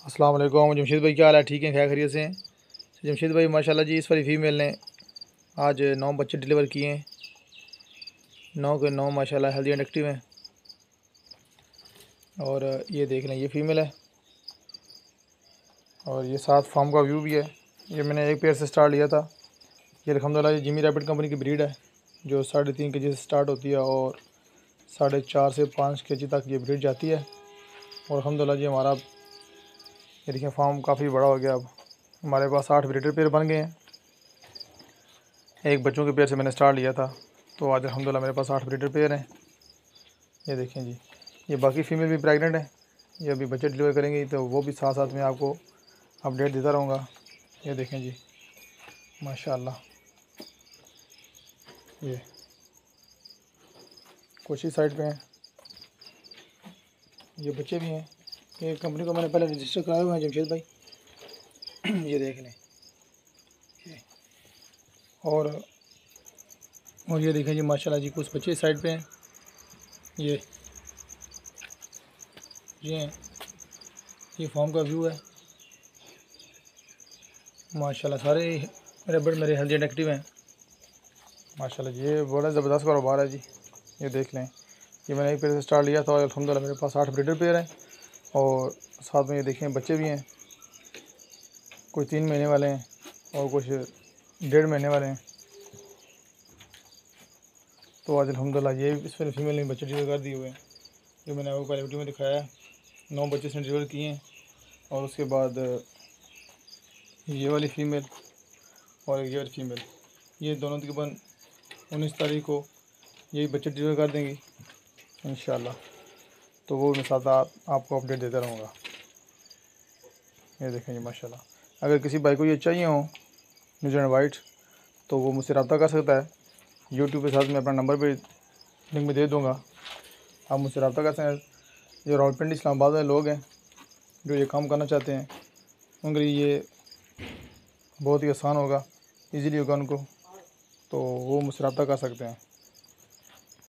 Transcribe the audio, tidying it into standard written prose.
अस्सलाम वालेकुम जमशेद भाई, क्या हाल है? ठीक है, खैर खैरियत से हैं? जमशेद भाई माशाल्लाह जी, इस वाली फ़ीमेल ने आज 9 बच्चे डिलीवर किए हैं। 9 के 9 माशाल्लाह हेल्दी एंड एक्टिव हैं। और ये देख लें, ये फ़ीमेल है और ये साथ फार्म का व्यू भी है। ये मैंने एक पेयर से स्टार्ट लिया था। ये अल्हम्दुलिल्लाह ये जिमी रैबिट कंपनी की ब्रीड है, जो 3.5 केजी से स्टार्ट होती है और 4.5 से 5 केजी तक ये ब्रीड जाती है। और अल्हम्दुलिल्लाह जी हमारा ये देखिए फार्म काफ़ी बड़ा हो गया। अब हमारे पास 8 ब्रीडर पेयर बन गए हैं। एक बच्चों के पेयर से मैंने स्टार्ट लिया था, तो आज अल्हम्दुलिल्लाह मेरे पास 8 ब्रीडर पेयर हैं। ये देखें जी, ये बाकी फ़ीमेल भी प्रेग्नेंट है। ये अभी बच्चे डिलीवर करेंगी, तो वो भी साथ साथ में आपको अपडेट देता रहूँगा। ये देखें जी माशाल्लाह, ये कुछ ही साइड पे हैं, ये बच्चे भी हैं। ये कंपनी को मैंने पहले रजिस्टर कराए हुए हैं जमशेद भाई। ये देख लें। ये और ये देखें जी माशाल्लाह जी, कुछ बच्चे इस साइड पे हैं। ये हैं, ये फॉर्म का व्यू है। माशाल्लाह सारे रैबिट मेरे हेल्दी एंड एक्टिव हैं माशाल्लाह जी। ये बड़ा ज़बरदस्त कारोबार है जी। ये देख लें, ये मैंने एक पेयर से स्टार्ट लिया था और अल्हम्दुलिल्लाह मेरे पास 8 ब्रीडर पेयर हैं और साथ में ये देखें बच्चे भी हैं। कुछ 3 महीने वाले हैं और कुछ 1.5 महीने वाले हैं। तो आज अल्हम्दुलिल्लाह ये इस वाली फीमेल ने बच्चे डिलीवर कर दिए हुए हैं, जो मैंने आपको पहले वीडियो में दिखाया है। 9 बच्चे इसने डिलीवर किए हैं। और उसके बाद ये वाली फ़ीमेल और ये वाली फ़ीमेल, ये दोनों तकरीबन 19 तारीख को यही बच्चे डिलीवर कर देंगी इंशाल्लाह। तो वो मैं साथ आपको अपडेट देता रहूँगा। ये देखें जी माशाल्लाह, अगर किसी भाई को ये चाहिए हो न्यूजीलैंड वाइट, तो वो मुझसे रब्ता कर सकता है। यूट्यूब के साथ मैं अपना नंबर भी लिंक में दे दूँगा, आप मुझसे रब्ता कर सकते हैं। जो रावलपिंडी इस्लामाबाद वाले लोग हैं जो ये काम करना चाहते हैं, उनके लिए ये बहुत ही आसान होगा, ईज़िली होगा उनको, तो वो मुझसे रब्ता कर सकते हैं।